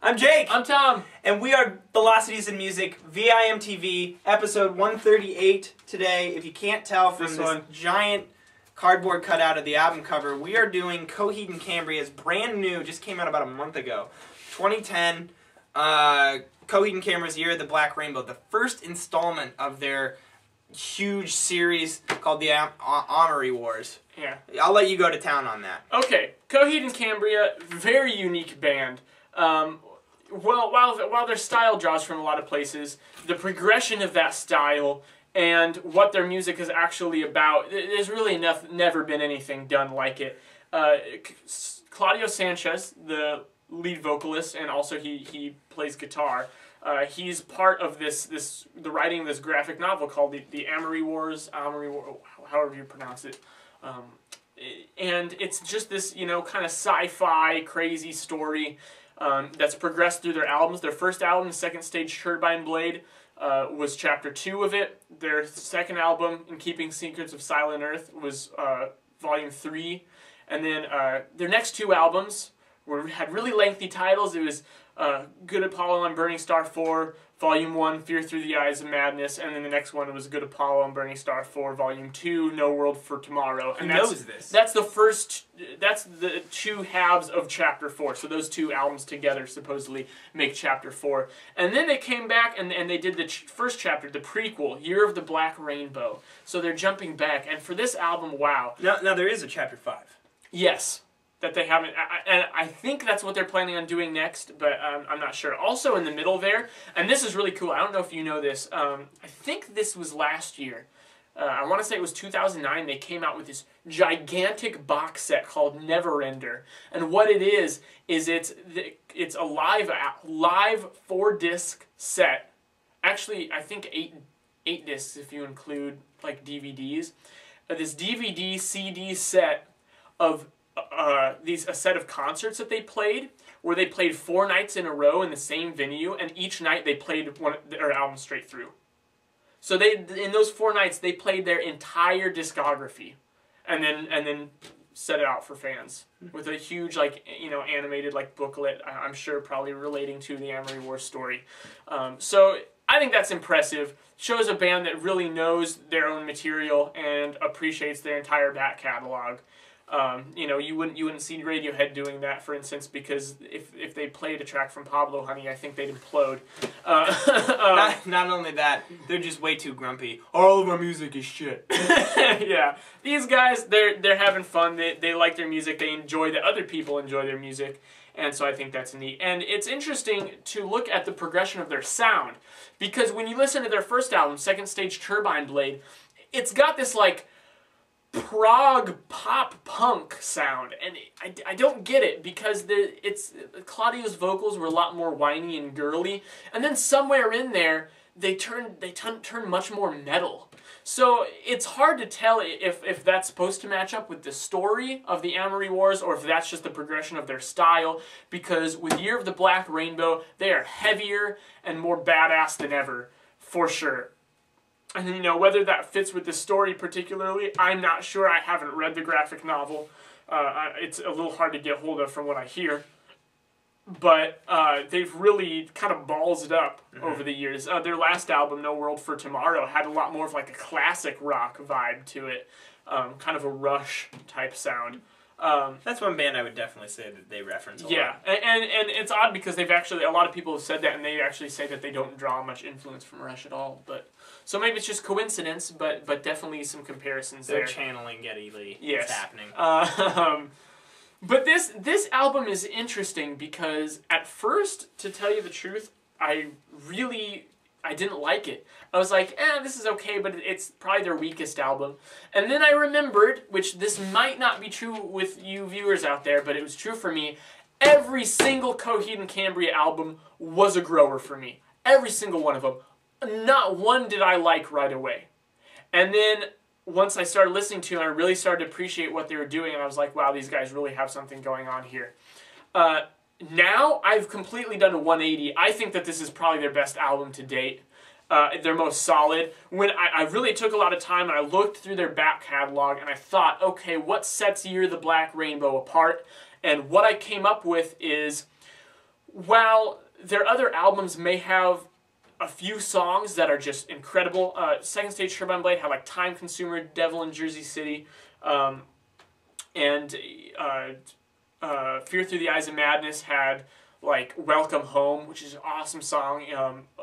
I'm Jake. I'm Tom. And we are Velocities in Music, VIMTV, episode 138 today. If you can't tell from this giant cardboard cutout of the album cover, we are doing Coheed and Cambria's brand new, just came out about a month ago, 2010, Coheed and Cambria's Year of the Black Rainbow, the first installment of their huge series called the Armory Wars. Yeah. I'll let you go to town on that. Okay, Coheed and Cambria, very unique band. Well, while their style draws from a lot of places, the progression of that style and what their music is actually about, there's really never been anything done like it. Claudio Sanchez, the lead vocalist, and also he plays guitar. He's part of the writing of this graphic novel called the Armory Wars, however you pronounce it. And it's just this, kind of sci-fi, crazy story that's progressed through their albums. Their first album, Second Stage Turbine Blade, was chapter 2 of it. Their second album, In Keeping Secrets of Silent Earth, was volume 3. And then their next two albums had really lengthy titles. It was Good Apollo and Burning Star 4, Volume 1, Fear Through the Eyes of Madness, and then the next one was Good Apollo and Burning Star 4, Volume 2, No World for Tomorrow. And Who knows this? That's the two halves of Chapter 4, so those two albums together supposedly make Chapter 4. And then they came back and they did the first chapter, the prequel, Year of the Black Rainbow. So they're jumping back, and for this album, wow. Now there is a Chapter 5. Yes. That they haven't, and I think that's what they're planning on doing next, but I'm not sure. Also in the middle there, and this is really cool, I don't know if you know this, I think this was last year, I want to say it was 2009, they came out with this gigantic box set called Neverender, and what it is it's a live 4-disc set, actually I think 8 discs if you include like DVDs, this DVD CD set of a set of concerts that they played, where they played 4 nights in a row in the same venue, and each night they played their album straight through. So in those 4 nights they played their entire discography, and then set it out for fans with a huge animated booklet. I'm sure probably relating to the Armory Wars story. So I think that's impressive. Shows a band that really knows their own material and appreciates their entire back catalog. You wouldn't see Radiohead doing that, for instance, because if they played a track from Pablo Honey, I think they'd implode. Not only that, they're just way too grumpy. All of our music is shit. Yeah, these guys, they're having fun. They like their music. They enjoy that other people enjoy their music, and so I think that's neat. And it's interesting to look at the progression of their sound, because when you listen to their first album, Second Stage Turbine Blade, it's got this prog pop punk sound, and I don't get it, because Claudio's vocals were a lot more whiny and girly, and then somewhere in there they turn much more metal. So it's hard to tell if that's supposed to match up with the story of the Armory Wars, or if that's just the progression of their style, because with Year of the Black Rainbow they are heavier and more badass than ever, for sure. And whether that fits with the story particularly, I'm not sure. I haven't read the graphic novel. It's a little hard to get hold of from what I hear. But they've really kind of ballsed up over the years. Their last album, No World for Tomorrow, had a lot more of a classic rock vibe to it. Kind of a Rush type sound. That's one band I would definitely say that they reference a lot. Yeah, and it's odd because a lot of people have said that, and they actually say that they don't draw much influence from Rush at all. So maybe it's just coincidence, but definitely some comparisons there. They're channeling Geddy Lee. Yes. It's happening. But this album is interesting because at first, to tell you the truth, I didn't like it. I was like, this is okay, but it's probably their weakest album. And then I remembered, which this might not be true with you viewers out there, but it was true for me, every single Coheed and Cambria album was a grower for me. Every single one of them. Not one did I like right away. And then once I started listening to them, I really started to appreciate what they were doing, and I was like, wow, these guys really have something going on here. Now, I've completely done a 180. I think that this is probably their best album to date. Their most solid. When I really took a lot of time and I looked through their back catalog and I thought, okay, what sets Year of the Black Rainbow apart? And what I came up with is while their other albums may have a few songs that are just incredible, Second Stage Turbine Blade had like Time Consumer, Devil in Jersey City, and Fear Through the Eyes of Madness had like Welcome Home, which is an awesome song,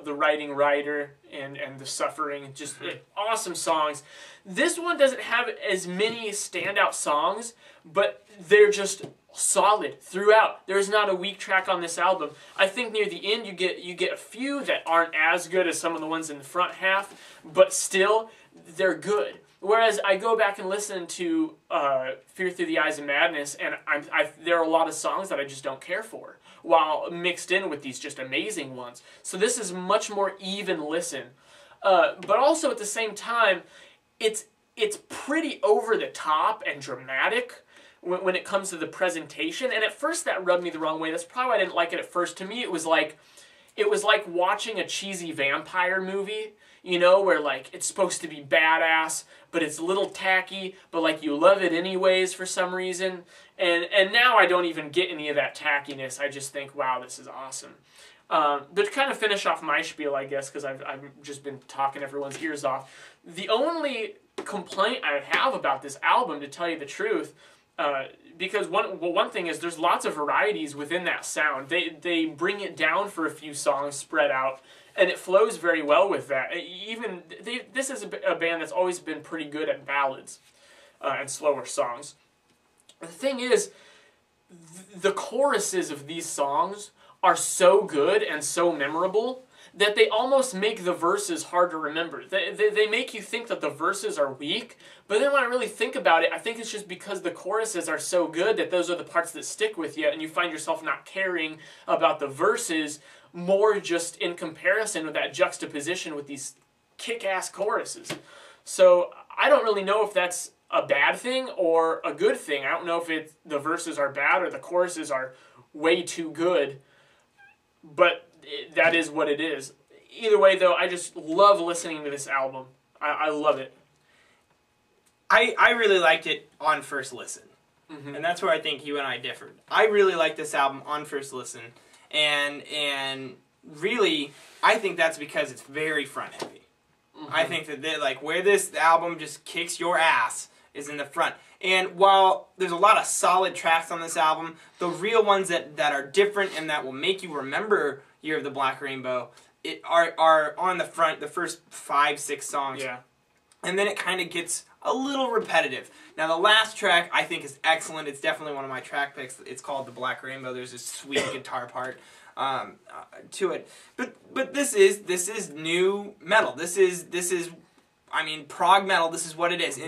The Writing Writer, and The Suffering, just awesome songs. This one doesn't have as many standout songs, but they're just solid throughout. There's not a weak track on this album. I think near the end you get a few that aren't as good as some of the ones in the front half, but still they're good. Whereas I go back and listen to Fear Through the Eyes of Madness, and there are a lot of songs that I just don't care for, while mixed in with these just amazing ones. So this is much more even listen. But also at the same time, it's pretty over the top and dramatic when it comes to the presentation. And at first that rubbed me the wrong way. That's probably why I didn't like it at first. To me, it was like watching a cheesy vampire movie, you know, where like it's supposed to be badass, but it's a little tacky, but like you love it anyways for some reason. And now I don't even get any of that tackiness. I just think, wow, this is awesome. But to kind of finish off my spiel, I guess, because I've just been talking everyone's ears off, the only complaint I would have about this album, to tell you the truth, because one thing is there's lots of varieties within that sound. They bring it down for a few songs spread out, and it flows very well with that. This is a band that's always been pretty good at ballads and slower songs. The thing is, the choruses of these songs are so good and so memorable that they almost make the verses hard to remember. They make you think that the verses are weak, but then when I really think about it, I think it's just because the choruses are so good that those are the parts that stick with you, and you find yourself not caring about the verses, more just in comparison with that juxtaposition with these kick-ass choruses. So I don't really know if that's a bad thing or a good thing. I don't know if the verses are bad or the choruses are way too good, but that is what it is. Either way, though, I just love listening to this album. I love it. I really liked it on first listen. And that's where I think you and I differed. I really liked this album on first listen. And really, I think that's because it's very front heavy. I think that like where this album just kicks your ass is in the front. And while there's a lot of solid tracks on this album, the real ones that are different and that will make you remember Year of the Black Rainbow are on the front, the first 5-6 songs. Yeah. And then it kind of gets a little repetitive. Now the last track I think is excellent. It's definitely one of my track picks. It's called The Black Rainbow. There's this sweet guitar part to it. But this is new metal. This is I mean, prog metal. This is what it is,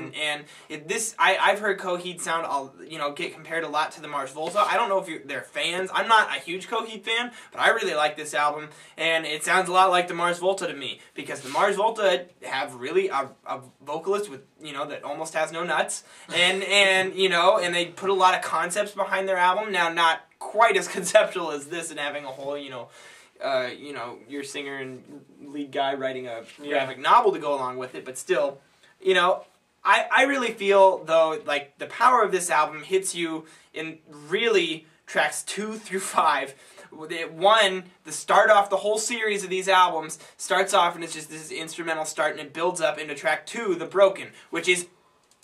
I've heard Coheed sound, get compared a lot to the Mars Volta. I don't know if they're fans. I'm not a huge Coheed fan, but I really like this album, and it sounds a lot like the Mars Volta to me, because the Mars Volta have really a vocalist with that almost has no nuts, and they put a lot of concepts behind their album. Now, not quite as conceptual as this, and having a whole your singer and lead guy writing a graphic novel to go along with it, but still, I really feel, though, like the power of this album hits you in really tracks 2 through 5. The start off, the whole series of these albums starts off and it's just this instrumental start, and it builds up into track 2, The Broken, which is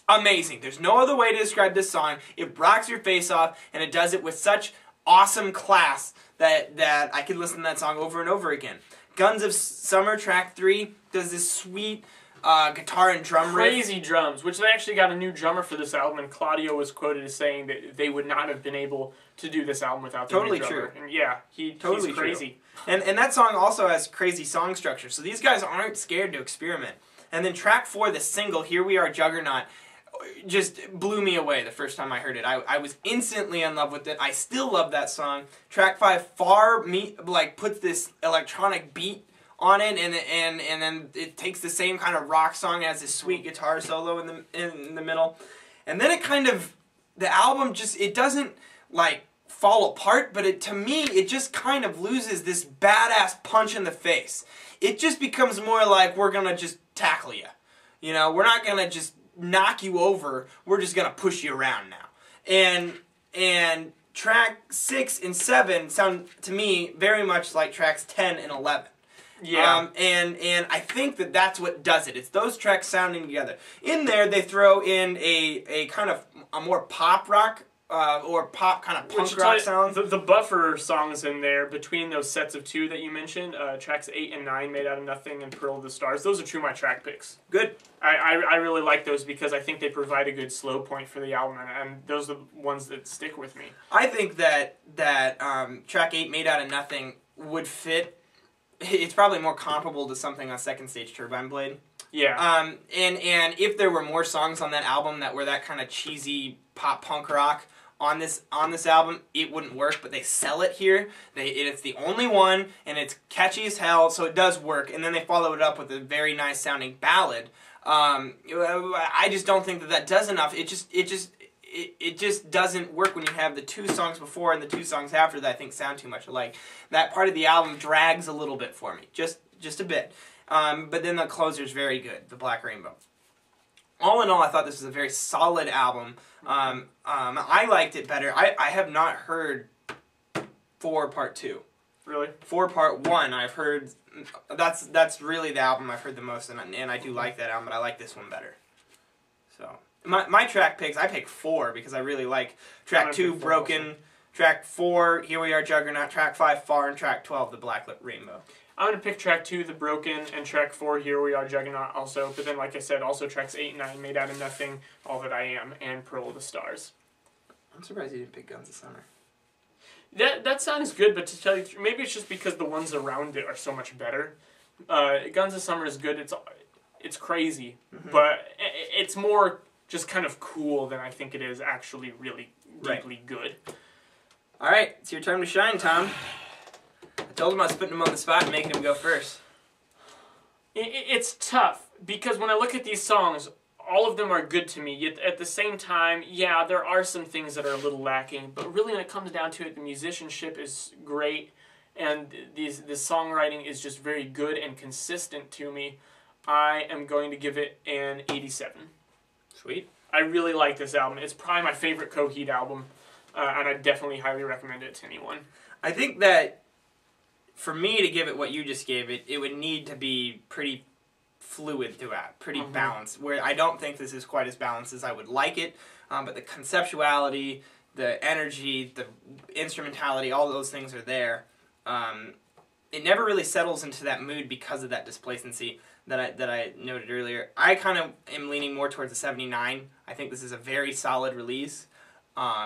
amazing. There's no other way to describe this song. It rocks your face off, and it does it with such awesome class that I could listen to that song over and over again. Guns of Summer, track 3, does this sweet guitar and drum riff. Crazy drums, which they actually got a new drummer for this album, and Claudio was quoted as saying that they would not have been able to do this album without the new drummer. Totally true. And yeah, he's crazy. And that song also has crazy song structure, so these guys aren't scared to experiment. And then track 4, the single, Here We Are Juggernaut, just blew me away the first time I heard it. I was instantly in love with it. I still love that song. Track 5 puts this electronic beat on it, and then it takes the same kind of rock song as this sweet guitar solo in the middle. And then it kind of, the album just, it doesn't like fall apart, but to me it just kind of loses this badass punch in the face. It just becomes more like, we're gonna just tackle you. We're not gonna just knock you over, we're just gonna push you around now. And track 6 and 7 sound to me very much like tracks 10 and 11. Yeah. And I think that that's what does it. It's those tracks sounding together. In there, they throw in a kind of a more pop rock or pop kind of punk rock sound. The buffer songs in there between those sets of 2 that you mentioned, tracks 8 and 9, Made Out of Nothing and Pearl of the Stars. Those are 2 of my track picks. Good. I really like those because I think they provide a good slow point for the album, and those are the ones that stick with me. I think that track 8, Made Out of Nothing, would fit. It's probably more comparable to something on Second Stage Turbine Blade. Yeah. And if there were more songs on that album that were that kind of cheesy pop punk rock on this album, it wouldn't work. But they sell it here. It's the only one, and it's catchy as hell, so it does work. And then they follow it up with a very nice sounding ballad. I just don't think that does enough. It just doesn't work when you have the 2 songs before and the 2 songs after that I think sound too much alike. That part of the album drags a little bit for me, just a bit. But then the closer's very good, the Black Rainbow. All in all, I thought this was a very solid album. I liked it better. I have not heard 4 Part 2. Really? 4 Part 1, I've heard. That's really the album I've heard the most, and I do like that album, but I like this one better. So my track picks, I picked 4 because I really like track 2, Broken, track 4, Here We Are, Juggernaut, track 5, Far, and track 12, The Black Rainbow. I'm going to pick track 2, The Broken, and track 4, Here We Are, Juggernaut also. But then, like I said, also tracks 8 and 9, Made Out of Nothing, All That I Am, and Pearl of the Stars. I'm surprised you didn't pick Guns of Summer. That sounds good, but to tell you, maybe it's just because the ones around it are so much better. Guns of Summer is good. It's crazy, but it's more just kind of cool than I think it is actually really deeply good. All right, it's your time to shine, Tom. I told him I was putting him on the spot and making him go first. It's tough because when I look at these songs, all of them are good to me. Yet at the same time, yeah, there are some things that are a little lacking. But really, when it comes down to it, the musicianship is great, and the songwriting is just very good and consistent to me. I am going to give it an 87. Sweet. I really like this album. It's probably my favorite Coheed album, and I definitely highly recommend it to anyone. I think that for me to give it what you just gave it, it would need to be pretty fluid throughout, pretty balanced, where I don't think this is quite as balanced as I would like it, but the conceptuality, the energy, the instrumentality, all those things are there. It never really settles into that mood because of that displacency that I noted earlier. I kind of am leaning more towards a 79. I think this is a very solid release.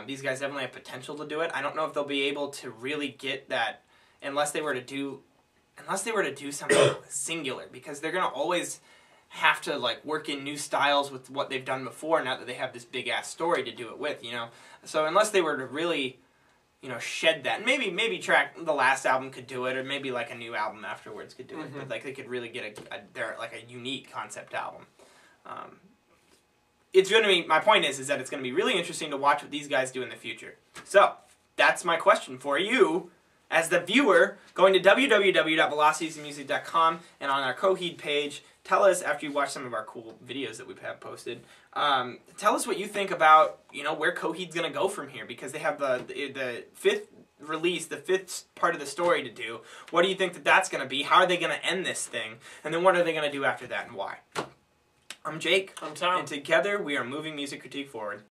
These guys definitely have potential to do it. I don't know if they'll be able to really get that unless they were to do something singular, because they're gonna always have to like work in new styles with what they've done before. Now that they have this big ass story to do it with, you know. So unless they were to really, you know, shed that, maybe track the last album could do it, or maybe like a new album afterwards could do it. But like they could really get a unique concept album. It's gonna be. My point is that it's gonna be really interesting to watch what these guys do in the future. So that's my question for you. As the viewer, going to www.velocitiesandmusic.com and on our Coheed page, tell us, after you watch some of our cool videos that we have posted, tell us what you think about, you know, where Coheed's going to go from here, because they have the 5th release, the 5th part of the story to do. What do you think that that's going to be? How are they going to end this thing? And then what are they going to do after that, and why? I'm Jake. I'm Tom. And together we are moving music critique forward.